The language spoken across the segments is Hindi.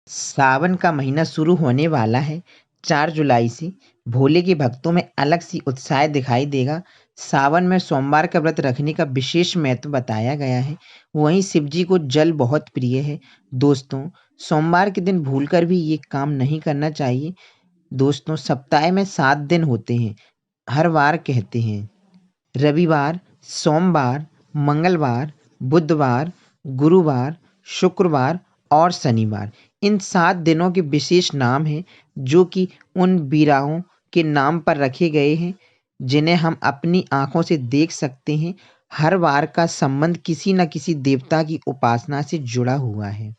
सावन का महीना शुरू होने वाला है। 4 जुलाई से भोले के भक्तों में अलग सी उत्साह दिखाई देगा। सावन में सोमवार का व्रत रखने का विशेष महत्व बताया गया है। वहीं शिव जी को जल बहुत प्रिय है। दोस्तों, सोमवार के दिन भूलकर भी ये काम नहीं करना चाहिए। दोस्तों, सप्ताह में 7 दिन होते हैं। हर वार कहते हैं रविवार, सोमवार, मंगलवार, बुधवार, गुरुवार, शुक्रवार और शनिवार। इन 7 दिनों के विशेष नाम हैं, जो कि उन बीराओं के नाम पर रखे गए हैं, जिन्हें हम अपनी आँखों से देख सकते हैं। हर वार का संबंध किसी न किसी देवता की उपासना से जुड़ा हुआ है।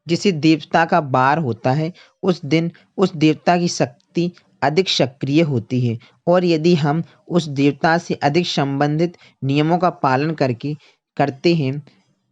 जिस देवता का वार होता है, उस दिन उस देवता की शक्ति अधिक सक्रिय होती है, और यदि हम उस देवता से अधिक संबंधित नियमों का पालन करते हैं,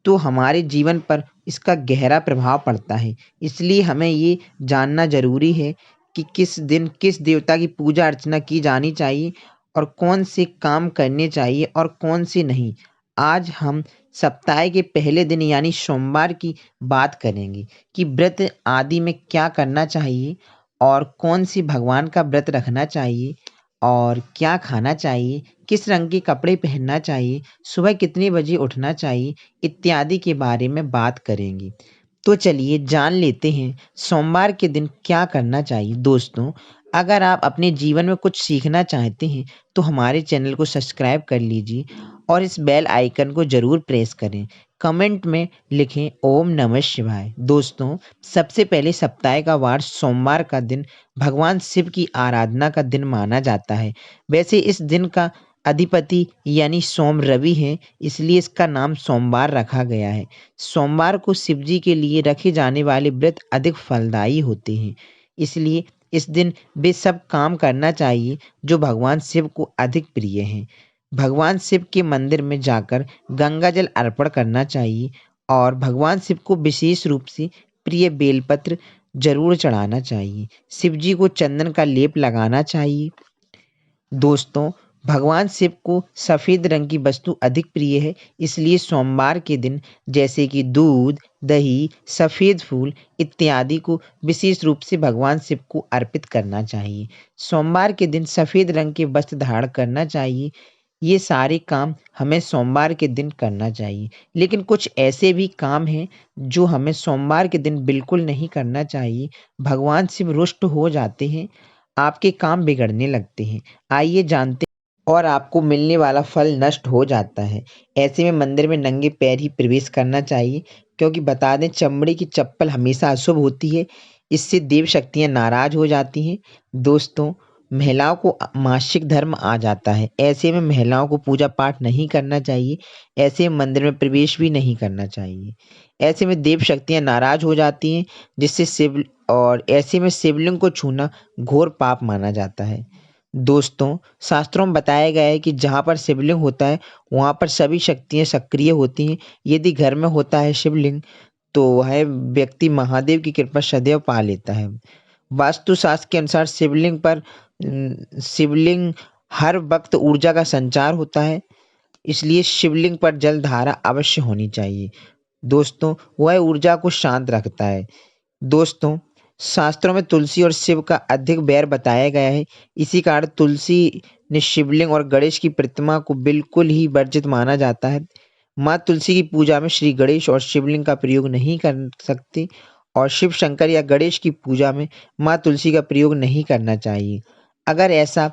तो हमारे जीवन पर इसका गहरा प्रभाव पड़ता है। इसलिए हमें ये जानना ज़रूरी है कि किस दिन किस देवता की पूजा अर्चना की जानी चाहिए और कौन से काम करने चाहिए और कौन से नहीं। आज हम सप्ताह के पहले दिन यानी सोमवार की बात करेंगे कि व्रत आदि में क्या करना चाहिए और कौन सी भगवान का व्रत रखना चाहिए और क्या खाना चाहिए, किस रंग के कपड़े पहनना चाहिए, सुबह कितने बजे उठना चाहिए, इत्यादि के बारे में बात करेंगे। तो चलिए जान लेते हैं सोमवार के दिन क्या करना चाहिए। दोस्तों, अगर आप अपने जीवन में कुछ सीखना चाहते हैं, तो हमारे चैनल को सब्सक्राइब कर लीजिए और इस बेल आइकन को ज़रूर प्रेस करें। कमेंट में लिखें ओम नमः शिवाय। दोस्तों, सबसे पहले सप्ताह का वार सोमवार का दिन भगवान शिव की आराधना का दिन माना जाता है। वैसे इस दिन का अधिपति यानी सोम रवि है, इसलिए इसका नाम सोमवार रखा गया है। सोमवार को शिव जी के लिए रखे जाने वाले व्रत अधिक फलदायी होते हैं, इसलिए इस दिन वे सब काम करना चाहिए जो भगवान शिव को अधिक प्रिय हैं। भगवान शिव के मंदिर में जाकर गंगा जल अर्पण करना चाहिए और भगवान शिव को विशेष रूप से प्रिय बेलपत्र जरूर चढ़ाना चाहिए। शिव जी को चंदन का लेप लगाना चाहिए। दोस्तों, भगवान शिव को सफ़ेद रंग की वस्तु अधिक प्रिय है, इसलिए सोमवार के दिन जैसे कि दूध, दही, सफ़ेद फूल इत्यादि को विशेष रूप से भगवान शिव को अर्पित करना चाहिए। सोमवार के दिन सफ़ेद रंग के वस्त्र धारण करना चाहिए। ये सारे काम हमें सोमवार के दिन करना चाहिए, लेकिन कुछ ऐसे भी काम हैं जो हमें सोमवार के दिन बिल्कुल नहीं करना चाहिए। भगवान शिव रुष्ट हो जाते हैं, आपके काम बिगड़ने लगते हैं। आइए जानते हैं, और आपको मिलने वाला फल नष्ट हो जाता है। ऐसे में मंदिर में नंगे पैर ही प्रवेश करना चाहिए, क्योंकि बता दें चमड़े की चप्पल हमेशा अशुभ होती है। इससे देव शक्तियाँ नाराज हो जाती हैं। दोस्तों, महिलाओं को मासिक धर्म आ जाता है। ऐसे में महिलाओं को पूजा पाठ नहीं करना चाहिए। ऐसे में मंदिर में प्रवेश भी नहीं करना चाहिए। ऐसे में देव शक्तियाँ नाराज हो जाती हैं, जिससे ऐसे में शिवलिंग को छूना घोर पाप माना जाता है। दोस्तों, शास्त्रों में बताया गया है कि जहाँ पर शिवलिंग होता है, वहाँ पर सभी शक्तियाँ सक्रिय होती हैं। यदि घर में होता है शिवलिंग, तो वह व्यक्ति महादेव की कृपा सदैव पा लेता है। वास्तुशास्त्र के अनुसार शिवलिंग हर वक्त ऊर्जा का संचार होता है, इसलिए शिवलिंग पर जल धारा अवश्य होनी चाहिए। दोस्तों, वह ऊर्जा को शांत रखता है। दोस्तों, शास्त्रों में तुलसी और शिव का अधिक बैर बताया गया है। इसी कारण तुलसी ने शिवलिंग और गणेश की प्रतिमा को बिल्कुल ही वर्जित माना जाता है। माँ तुलसी की पूजा में श्री गणेश और शिवलिंग का प्रयोग नहीं कर सकते, और शिव शंकर या गणेश की पूजा में माँ तुलसी का प्रयोग नहीं करना चाहिए। अगर ऐसा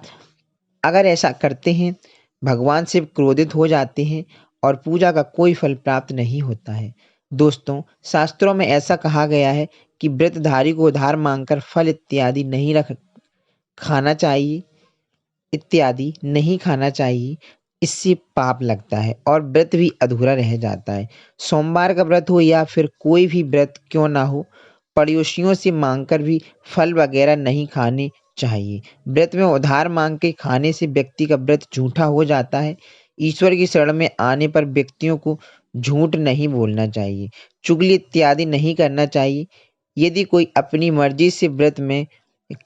अगर ऐसा करते हैं, भगवान शिव क्रोधित हो जाते हैं और पूजा का कोई फल प्राप्त नहीं होता है। दोस्तों, शास्त्रों में ऐसा कहा गया है कि व्रतधारी को उधार मांगकर फल इत्यादि नहीं खाना चाहिए। इससे पाप लगता है और व्रत भी अधूरा रह जाता है। सोमवार का व्रत हो या फिर कोई भी व्रत क्यों ना हो, पड़ोसियों से मांगकर भी फल वगैरह नहीं खाने चाहिए। व्रत में उधार मांग के खाने से व्यक्ति का व्रत झूठा हो जाता है। ईश्वर की शरण में आने पर व्यक्तियों को झूठ नहीं बोलना चाहिए, चुगली इत्यादि नहीं करना चाहिए। यदि कोई अपनी मर्जी से व्रत में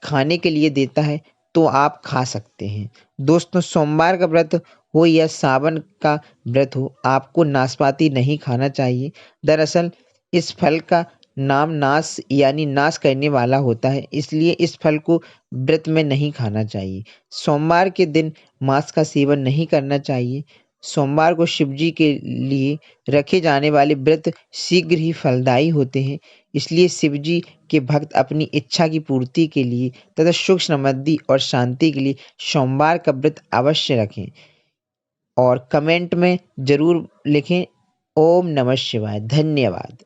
खाने के लिए देता है, तो आप खा सकते हैं। दोस्तों, सोमवार का व्रत हो या सावन का व्रत हो, आपको नाशपाती नहीं खाना चाहिए। दरअसल इस फल का नाम नाश यानी नाश करने वाला होता है, इसलिए इस फल को व्रत में नहीं खाना चाहिए। सोमवार के दिन मांस का सेवन नहीं करना चाहिए। सोमवार को शिव जी के लिए रखे जाने वाले व्रत शीघ्र ही फलदायी होते हैं, इसलिए शिव जी के भक्त अपनी इच्छा की पूर्ति के लिए तथा सुख समृद्धि और शांति के लिए सोमवार का व्रत अवश्य रखें। और कमेंट में ज़रूर लिखें ओम नमः शिवाय। धन्यवाद।